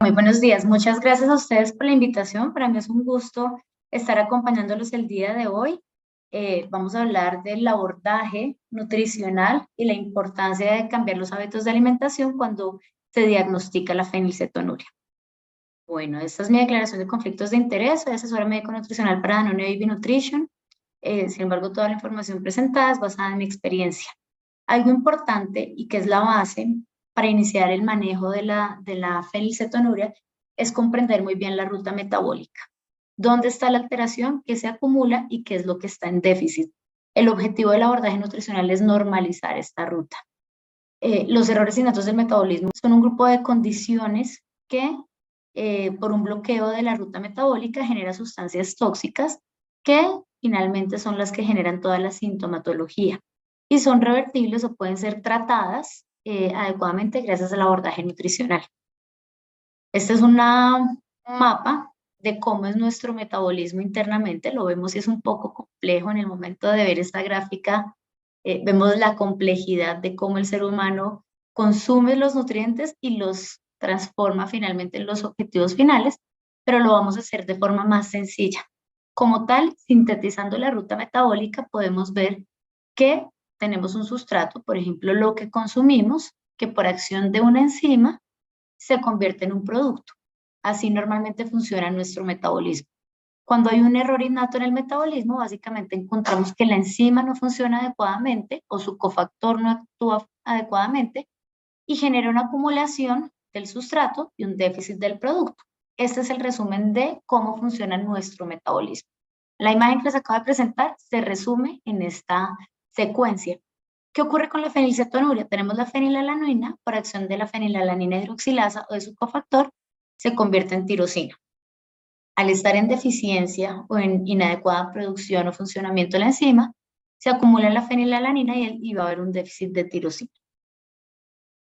Muy buenos días, muchas gracias a ustedes por la invitación. Para mí es un gusto estar acompañándolos el día de hoy. Vamos a hablar del abordaje nutricional y la importancia de cambiar los hábitos de alimentación cuando se diagnostica la fenilcetonuria. Bueno, esta es mi declaración de conflictos de interés. Soy asesora médico-nutricional para Danone Baby Nutrition. Sin embargo, toda la información presentada es basada en mi experiencia. Algo importante y que es la base para iniciar el manejo de la fenilcetonuria es comprender muy bien la ruta metabólica. ¿Dónde está la alteración? ¿Qué se acumula? ¿Y qué es lo que está en déficit? El objetivo del abordaje nutricional es normalizar esta ruta. Los errores innatos del metabolismo son un grupo de condiciones que por un bloqueo de la ruta metabólica genera sustancias tóxicas que finalmente son las que generan toda la sintomatología y son revertibles o pueden ser tratadas adecuadamente gracias al abordaje nutricional. Este es un mapa de cómo es nuestro metabolismo internamente. Lo vemos y es un poco complejo en el momento de ver esta gráfica. Vemos la complejidad de cómo el ser humano consume los nutrientes y los transforma finalmente en los objetivos finales, pero lo vamos a hacer de forma más sencilla. Como tal, sintetizando la ruta metabólica, podemos ver que tenemos un sustrato, por ejemplo, lo que consumimos, que por acción de una enzima se convierte en un producto. Así normalmente funciona nuestro metabolismo. Cuando hay un error innato en el metabolismo, básicamente encontramos que la enzima no funciona adecuadamente o su cofactor no actúa adecuadamente y genera una acumulación del sustrato y un déficit del producto. Este es el resumen de cómo funciona nuestro metabolismo. La imagen que les acabo de presentar se resume en esta secuencia. ¿Qué ocurre con la fenilcetonuria? Tenemos la fenilalanina, por acción de la fenilalanina hidroxilasa o de su cofactor, se convierte en tirosina. Al estar en deficiencia o en inadecuada producción o funcionamiento de la enzima, se acumula la fenilalanina y va a haber un déficit de tirosina.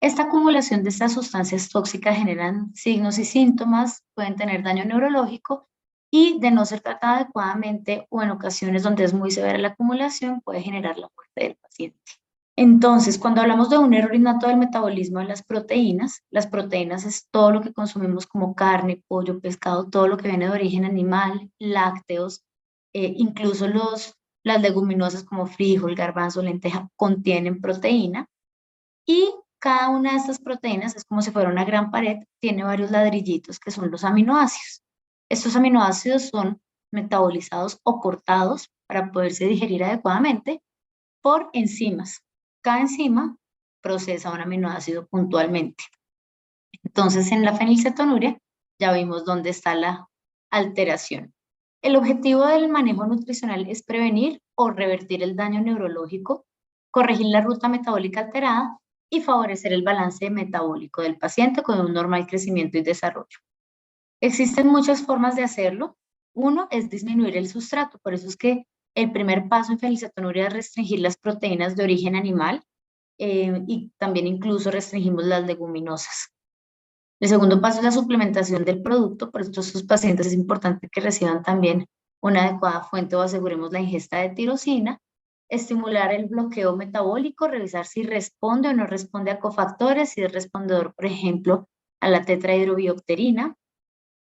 Esta acumulación de estas sustancias tóxicas generan signos y síntomas, pueden tener daño neurológico y de no ser tratada adecuadamente o en ocasiones donde es muy severa la acumulación puede generar la muerte del paciente. Entonces, cuando hablamos de un error innato del metabolismo de las proteínas es todo lo que consumimos como carne, pollo, pescado, todo lo que viene de origen animal, lácteos, incluso las leguminosas como frijol, garbanzo, lenteja, contienen proteína y cada una de estas proteínas es como si fuera una gran pared, tiene varios ladrillitos que son los aminoácidos. Estos aminoácidos son metabolizados o cortados para poderse digerir adecuadamente por enzimas. Cada enzima procesa un aminoácido puntualmente. Entonces, en la fenilcetonuria ya vimos dónde está la alteración. El objetivo del manejo nutricional es prevenir o revertir el daño neurológico, corregir la ruta metabólica alterada y favorecer el balance metabólico del paciente con un normal crecimiento y desarrollo. Existen muchas formas de hacerlo. Uno es disminuir el sustrato, por eso es que el primer paso en fenilcetonuria es restringir las proteínas de origen animal y también incluso restringimos las leguminosas. El segundo paso es la suplementación del producto, por eso estos pacientes es importante que reciban también una adecuada fuente o aseguremos la ingesta de tirosina, estimular el bloqueo metabólico, revisar si responde o no responde a cofactores, si es respondedor, por ejemplo, a la tetrahidrobiopterina,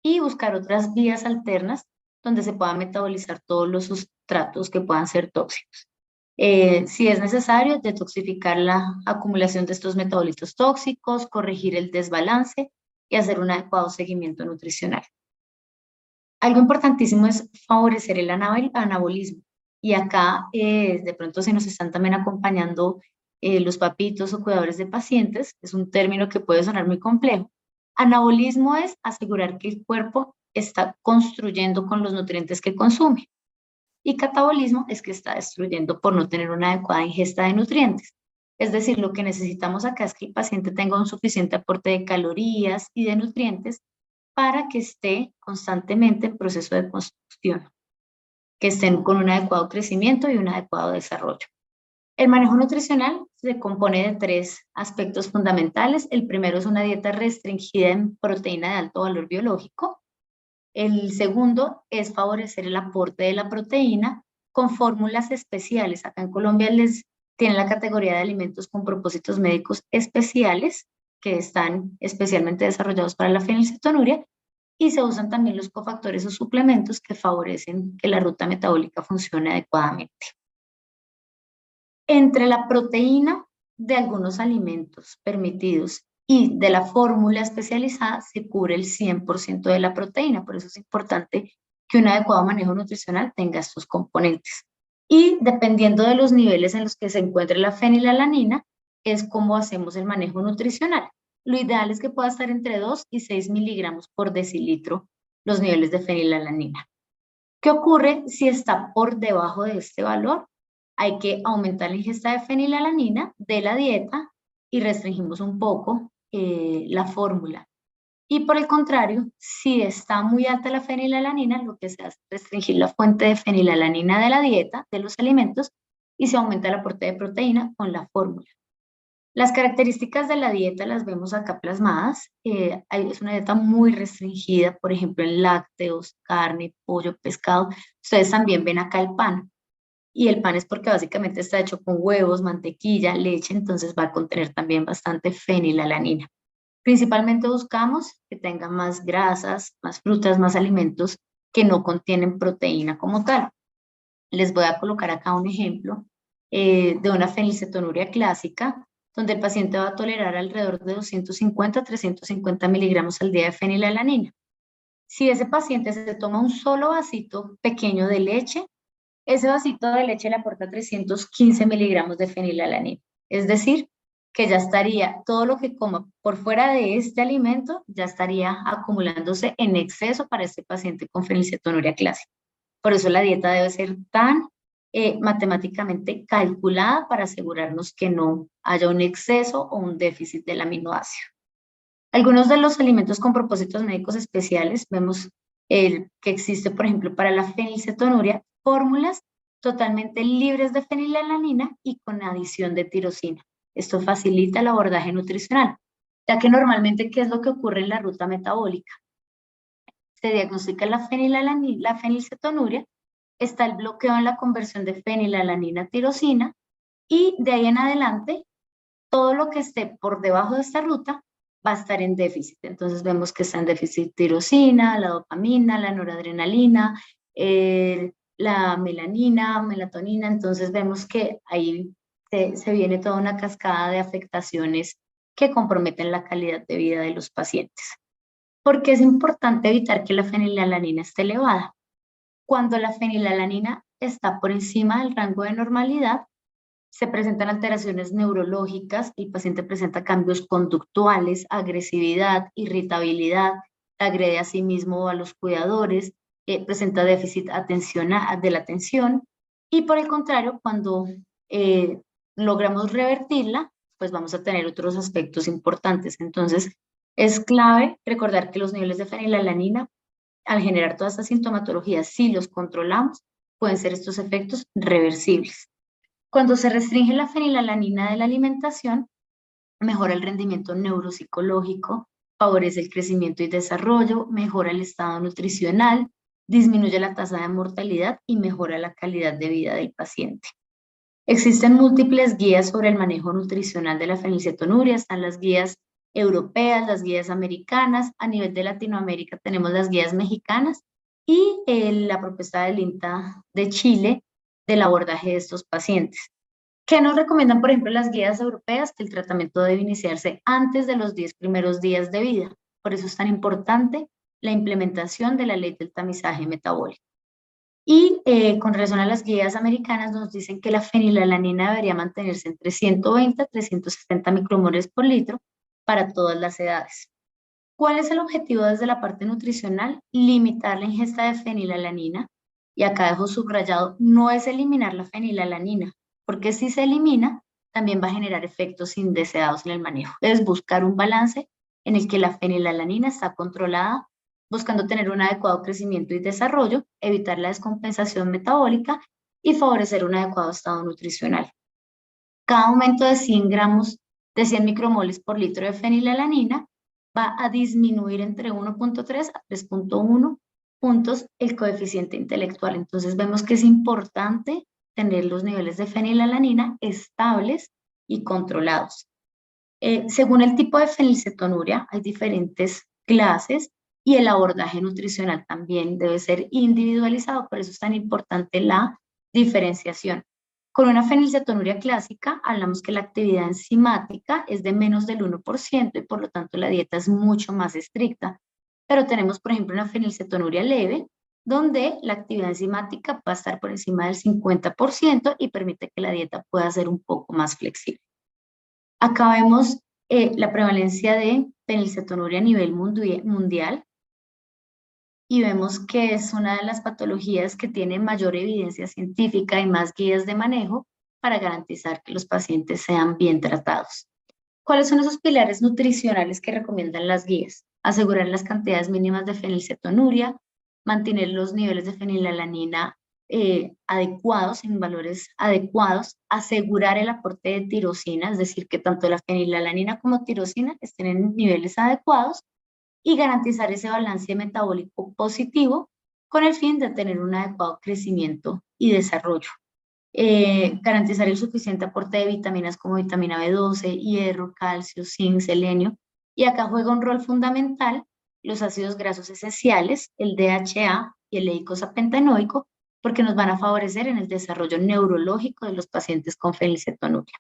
y buscar otras vías alternas donde se puedan metabolizar todos los sustratos que puedan ser tóxicos. Si es necesario, detoxificar la acumulación de estos metabolitos tóxicos, corregir el desbalance y hacer un adecuado seguimiento nutricional. Algo importantísimo es favorecer el anabolismo. Y acá, de pronto, si nos están también acompañando los papitos o cuidadores de pacientes, es un término que puede sonar muy complejo. Anabolismo es asegurar que el cuerpo está construyendo con los nutrientes que consume. Y catabolismo es que está destruyendo por no tener una adecuada ingesta de nutrientes. Es decir, lo que necesitamos acá es que el paciente tenga un suficiente aporte de calorías y de nutrientes para que esté constantemente en proceso de construcción, que estén con un adecuado crecimiento y un adecuado desarrollo. El manejo nutricional se compone de 3 aspectos fundamentales. El primero es una dieta restringida en proteína de alto valor biológico. El segundo es favorecer el aporte de la proteína con fórmulas especiales. Acá en Colombia les tienen la categoría de alimentos con propósitos médicos especiales que están especialmente desarrollados para la fenilcetonuria, y se usan también los cofactores o suplementos que favorecen que la ruta metabólica funcione adecuadamente. Entre la proteína de algunos alimentos permitidos y de la fórmula especializada se cubre el 100% de la proteína, por eso es importante que un adecuado manejo nutricional tenga estos componentes. Y dependiendo de los niveles en los que se encuentre la fenilalanina, es como hacemos el manejo nutricional. Lo ideal es que pueda estar entre 2 y 6 miligramos por decilitro los niveles de fenilalanina. ¿Qué ocurre si está por debajo de este valor? Hay que aumentar la ingesta de fenilalanina de la dieta y restringimos un poco la fórmula. Y por el contrario, si está muy alta la fenilalanina, lo que se hace es restringir la fuente de fenilalanina de la dieta, de los alimentos, y se aumenta el aporte de proteína con la fórmula. Las características de la dieta las vemos acá plasmadas. Es una dieta muy restringida, por ejemplo, en lácteos, carne, pollo, pescado. Ustedes también ven acá el pan. Y el pan es porque básicamente está hecho con huevos, mantequilla, leche, entonces va a contener también bastante fenilalanina. Principalmente buscamos que tenga más grasas, más frutas, más alimentos que no contienen proteína como tal. Les voy a colocar acá un ejemplo de una fenilcetonuria clásica, donde el paciente va a tolerar alrededor de 250 a 350 miligramos al día de fenilalanina. Si ese paciente se toma un solo vasito pequeño de leche, ese vasito de leche le aporta 315 miligramos de fenilalanina. Es decir, que ya estaría, todo lo que coma por fuera de este alimento, ya estaría acumulándose en exceso para este paciente con fenilcetonuria clásica. Por eso la dieta debe ser tan matemáticamente calculada para asegurarnos que no haya un exceso o un déficit del aminoácido. Algunos de los alimentos con propósitos médicos especiales, vemos que existe, por ejemplo, para la fenilcetonuria, fórmulas totalmente libres de fenilalanina y con adición de tirosina. Esto facilita el abordaje nutricional, ya que normalmente, ¿qué es lo que ocurre en la ruta metabólica? Se diagnostica la fenilcetonuria, está el bloqueo en la conversión de fenilalanina a tirosina, y de ahí en adelante, todo lo que esté por debajo de esta ruta va a estar en déficit. Entonces vemos que está en déficit tirosina, la dopamina, la noradrenalina, la melanina, melatonina. Entonces vemos que ahí se viene toda una cascada de afectaciones que comprometen la calidad de vida de los pacientes. ¿Por qué es importante evitar que la fenilalanina esté elevada? Cuando la fenilalanina está por encima del rango de normalidad, se presentan alteraciones neurológicas, el paciente presenta cambios conductuales, agresividad, irritabilidad, agrede a sí mismo o a los cuidadores, presenta déficit de la atención, y por el contrario, cuando logramos revertirla, pues vamos a tener otros aspectos importantes. Entonces, es clave recordar que los niveles de fenilalanina, al generar toda esta sintomatología, si los controlamos, pueden ser estos efectos reversibles. Cuando se restringe la fenilalanina de la alimentación, mejora el rendimiento neuropsicológico, favorece el crecimiento y desarrollo, mejora el estado nutricional, disminuye la tasa de mortalidad y mejora la calidad de vida del paciente. Existen múltiples guías sobre el manejo nutricional de la fenilcetonuria, están las guías europeas, las guías americanas, a nivel de Latinoamérica tenemos las guías mexicanas y la propuesta del INTA de Chile del abordaje de estos pacientes. ¿Qué nos recomiendan, por ejemplo, las guías europeas? Que el tratamiento debe iniciarse antes de los 10 primeros días de vida. Por eso es tan importante la implementación de la ley del tamizaje metabólico. Y con relación a las guías americanas, nos dicen que la fenilalanina debería mantenerse entre 120 a 370 micromoles por litro para todas las edades. ¿Cuál es el objetivo desde la parte nutricional? Limitar la ingesta de fenilalanina. Y acá dejo subrayado, no es eliminar la fenilalanina, porque si se elimina, también va a generar efectos indeseados en el manejo. Es buscar un balance en el que la fenilalanina está controlada, buscando tener un adecuado crecimiento y desarrollo, evitar la descompensación metabólica y favorecer un adecuado estado nutricional. Cada aumento de 100 gramos de 100 micromoles por litro de fenilalanina va a disminuir entre 1.3 a 3.1 puntos el coeficiente intelectual. Entonces vemos que es importante tener los niveles de fenilalanina estables y controlados. Según el tipo de fenilcetonuria, hay diferentes clases y el abordaje nutricional también debe ser individualizado, por eso es tan importante la diferenciación. Con una fenilcetonuria clásica, hablamos que la actividad enzimática es de menos del 1% y por lo tanto la dieta es mucho más estricta. Pero tenemos, por ejemplo, una fenilcetonuria leve, donde la actividad enzimática va a estar por encima del 50% y permite que la dieta pueda ser un poco más flexible. Acá vemos la prevalencia de fenilcetonuria a nivel mundial y vemos que es una de las patologías que tiene mayor evidencia científica y más guías de manejo para garantizar que los pacientes sean bien tratados. ¿Cuáles son esos pilares nutricionales que recomiendan las guías? Asegurar las cantidades mínimas de fenilcetonuria, mantener los niveles de fenilalanina adecuados, en valores adecuados, asegurar el aporte de tirosina, es decir, que tanto la fenilalanina como tirosina estén en niveles adecuados y garantizar ese balance metabólico positivo con el fin de tener un adecuado crecimiento y desarrollo. Garantizar el suficiente aporte de vitaminas como vitamina B12, hierro, calcio, zinc, selenio. Y acá juega un rol fundamental los ácidos grasos esenciales, el DHA y el eicosapentaenoico, porque nos van a favorecer en el desarrollo neurológico de los pacientes con fenilcetonuria.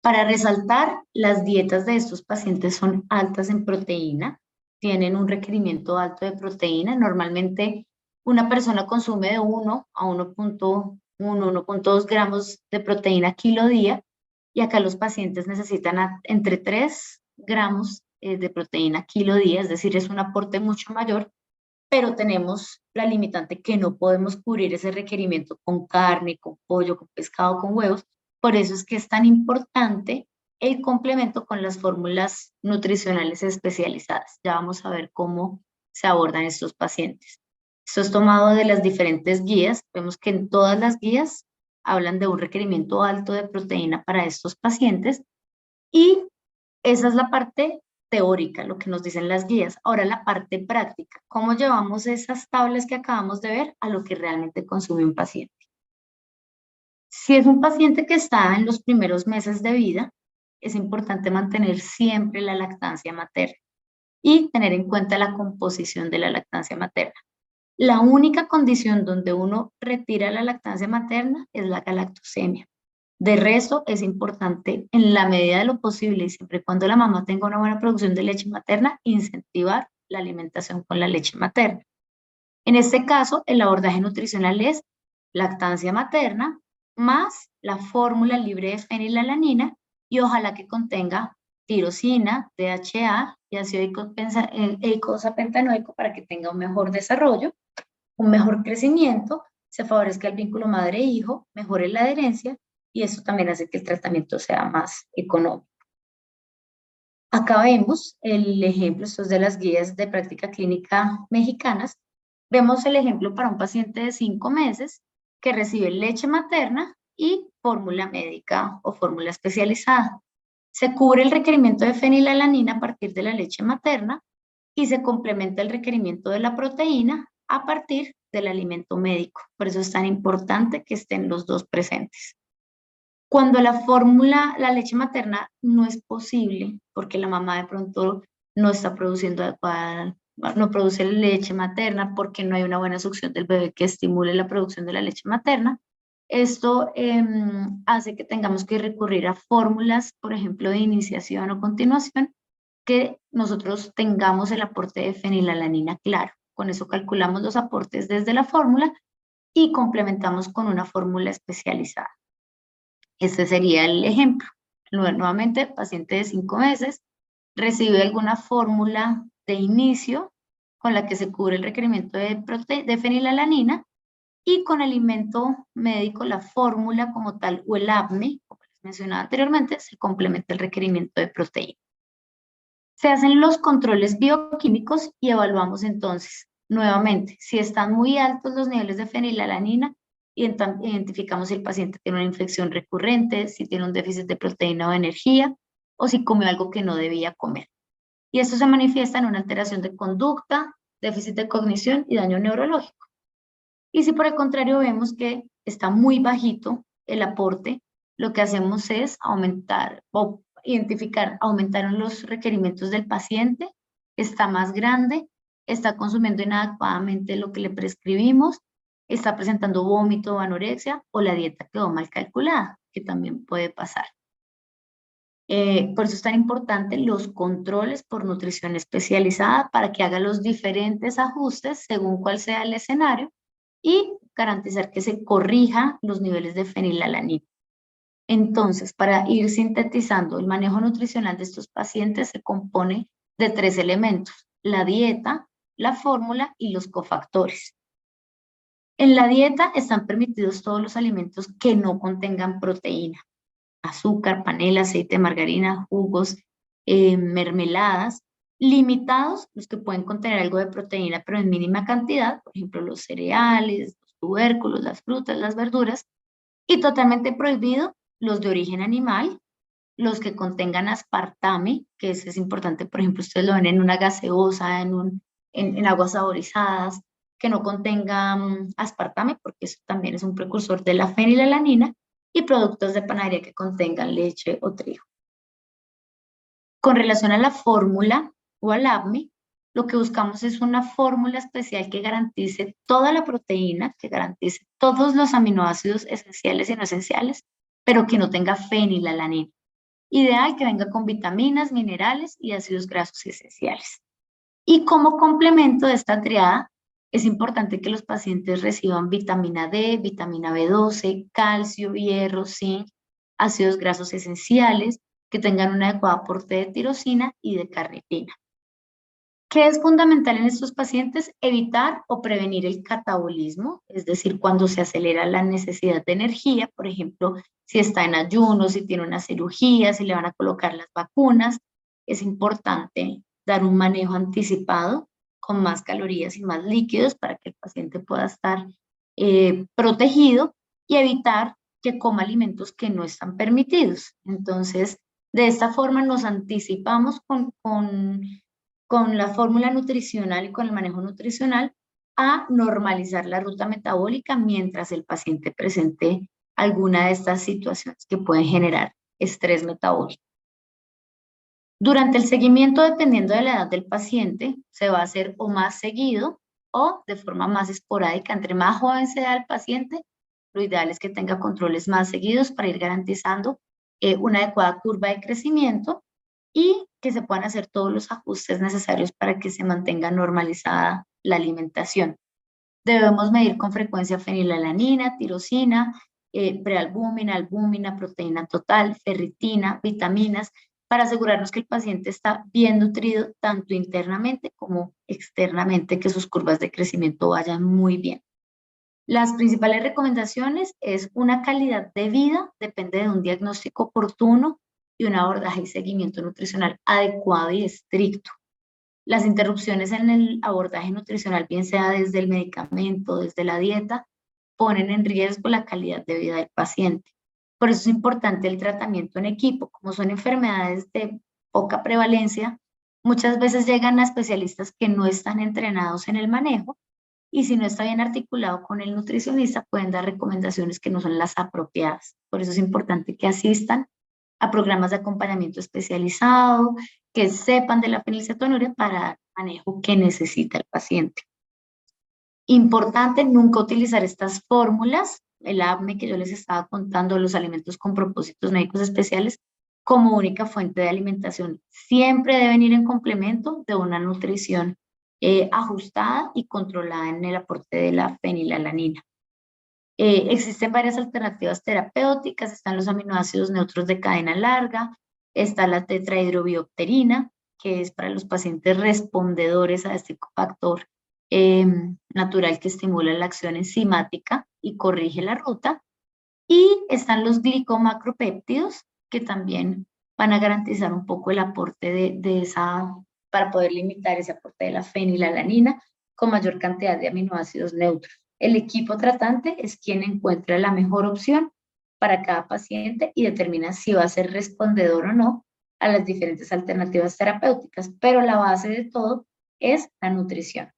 Para resaltar, las dietas de estos pacientes son altas en proteína, tienen un requerimiento alto de proteína. Normalmente una persona consume de 1 a 1.1, 1.2 gramos de proteína kilo día y acá los pacientes necesitan entre 3 gramos de proteína kilo día, es decir, es un aporte mucho mayor, pero tenemos la limitante que no podemos cubrir ese requerimiento con carne, con pollo, con pescado, con huevos. Por eso es que es tan importante el complemento con las fórmulas nutricionales especializadas. Ya vamos a ver cómo se abordan estos pacientes. Esto es tomado de las diferentes guías. Vemos que en todas las guías hablan de un requerimiento alto de proteína para estos pacientes y esa es la parte teórica, lo que nos dicen las guías. Ahora la parte práctica, ¿cómo llevamos esas tablas que acabamos de ver a lo que realmente consume un paciente? Si es un paciente que está en los primeros meses de vida, es importante mantener siempre la lactancia materna y tener en cuenta la composición de la lactancia materna. La única condición donde uno retira la lactancia materna es la galactosemia. De resto, es importante en la medida de lo posible y siempre y cuando la mamá tenga una buena producción de leche materna, incentivar la alimentación con la leche materna. En este caso, el abordaje nutricional es lactancia materna más la fórmula libre de fenilalanina y ojalá que contenga tirosina, DHA y ácido eicosapentaenoico para que tenga un mejor desarrollo, un mejor crecimiento, se favorezca el vínculo madre-hijo, mejore la adherencia y eso también hace que el tratamiento sea más económico. Acá vemos el ejemplo, esto es de las guías de práctica clínica mexicanas. Vemos el ejemplo para un paciente de 5 meses que recibe leche materna y fórmula médica o fórmula especializada. Se cubre el requerimiento de fenilalanina a partir de la leche materna y se complementa el requerimiento de la proteína a partir del alimento médico. Por eso es tan importante que estén los dos presentes. Cuando la leche materna no es posible, porque la mamá de pronto no está produciendo adecuada, no produce leche materna, porque no hay una buena succión del bebé que estimule la producción de la leche materna, esto hace que tengamos que recurrir a fórmulas, por ejemplo, de iniciación o continuación, que nosotros tengamos el aporte de fenilalanina claro. Con eso calculamos los aportes desde la fórmula y complementamos con una fórmula especializada. Este sería el ejemplo. Nuevamente, paciente de 5 meses recibe alguna fórmula de inicio con la que se cubre el requerimiento de fenilalanina y con alimento médico, la fórmula como tal o el APME, como les mencionaba anteriormente, se complementa el requerimiento de proteína. Se hacen los controles bioquímicos y evaluamos entonces, nuevamente, si están muy altos los niveles de fenilalanina, identificamos si el paciente tiene una infección recurrente, si tiene un déficit de proteína o energía, o si comió algo que no debía comer. Y esto se manifiesta en una alteración de conducta, déficit de cognición y daño neurológico. Y si por el contrario vemos que está muy bajito el aporte, lo que hacemos es aumentar o identificar, aumentaron los requerimientos del paciente, está más grande, está consumiendo inadecuadamente lo que le prescribimos, está presentando vómito o anorexia, o la dieta quedó mal calculada, que también puede pasar. Por eso es tan importante los controles por nutrición especializada para que haga los diferentes ajustes según cuál sea el escenario y garantizar que se corrija los niveles de fenilalanina. Entonces, para ir sintetizando, el manejo nutricional de estos pacientes se compone de 3 elementos: la dieta, la fórmula y los cofactores. En la dieta están permitidos todos los alimentos que no contengan proteína: azúcar, panela, aceite, margarina, jugos, mermeladas. Limitados los que pueden contener algo de proteína, pero en mínima cantidad, por ejemplo, los cereales, los tubérculos, las frutas, las verduras. Y totalmente prohibido los de origen animal, los que contengan aspartame, que es importante, por ejemplo, ustedes lo ven en una gaseosa, en aguas saborizadas, que no contengan aspartame, porque eso también es un precursor de la fenilalanina, y productos de panadería que contengan leche o trigo. Con relación a la fórmula o al APME, lo que buscamos es una fórmula especial que garantice toda la proteína, que garantice todos los aminoácidos esenciales y no esenciales, pero que no tenga fenilalanina. Ideal que venga con vitaminas, minerales y ácidos grasos esenciales. Y como complemento de esta triada, es importante que los pacientes reciban vitamina D, vitamina B12, calcio, hierro, zinc, ácidos grasos esenciales, que tengan un adecuado aporte de tirosina y de carnitina. ¿Qué es fundamental en estos pacientes? Evitar o prevenir el catabolismo, es decir, cuando se acelera la necesidad de energía, por ejemplo, si está en ayuno, si tiene una cirugía, si le van a colocar las vacunas, es importante dar un manejo anticipado con más calorías y más líquidos para que el paciente pueda estar protegido y evitar que coma alimentos que no están permitidos. Entonces, de esta forma nos anticipamos con la fórmula nutricional y con el manejo nutricional a normalizar la ruta metabólica mientras el paciente presente alguna de estas situaciones que pueden generar estrés metabólico. Durante el seguimiento, dependiendo de la edad del paciente, se va a hacer o más seguido o de forma más esporádica. Entre más joven sea el paciente, lo ideal es que tenga controles más seguidos para ir garantizando una adecuada curva de crecimiento y que se puedan hacer todos los ajustes necesarios para que se mantenga normalizada la alimentación. Debemos medir con frecuencia fenilalanina, tirosina, prealbúmina, albúmina, proteína total, ferritina, vitaminas, para asegurarnos que el paciente está bien nutrido tanto internamente como externamente, que sus curvas de crecimiento vayan muy bien. Las principales recomendaciones es una calidad de vida, depende de un diagnóstico oportuno y un abordaje y seguimiento nutricional adecuado y estricto. Las interrupciones en el abordaje nutricional, bien sea desde el medicamento, desde la dieta, ponen en riesgo la calidad de vida del paciente. Por eso es importante el tratamiento en equipo. Como son enfermedades de poca prevalencia, muchas veces llegan a especialistas que no están entrenados en el manejo y si no está bien articulado con el nutricionista, pueden dar recomendaciones que no son las apropiadas. Por eso es importante que asistan a programas de acompañamiento especializado, que sepan de la fenilcetonuria para el manejo que necesita el paciente. Importante nunca utilizar estas fórmulas, el APME que yo les estaba contando, los alimentos con propósitos médicos especiales, como única fuente de alimentación. Siempre deben ir en complemento de una nutrición ajustada y controlada en el aporte de la fenilalanina. Existen varias alternativas terapéuticas, están los aminoácidos neutros de cadena larga, está la tetrahidrobiopterina, que es para los pacientes respondedores a este cofactor natural que estimula la acción enzimática y corrige la ruta, y están los glicomacropéptidos, que también van a garantizar un poco el aporte de esa, para poder limitar ese aporte de la fenilalanina con mayor cantidad de aminoácidos neutros. El equipo tratante es quien encuentra la mejor opción para cada paciente y determina si va a ser respondedor o no a las diferentes alternativas terapéuticas, pero la base de todo es la nutrición.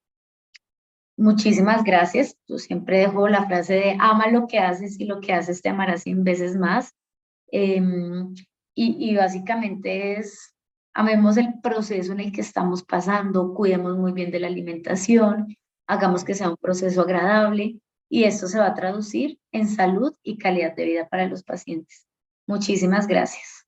Muchísimas gracias. Yo siempre dejo la frase de ama lo que haces y lo que haces te amará 100 veces más. y básicamente es, amemos el proceso en el que estamos pasando, cuidemos muy bien de la alimentación, hagamos que sea un proceso agradable y esto se va a traducir en salud y calidad de vida para los pacientes. Muchísimas gracias.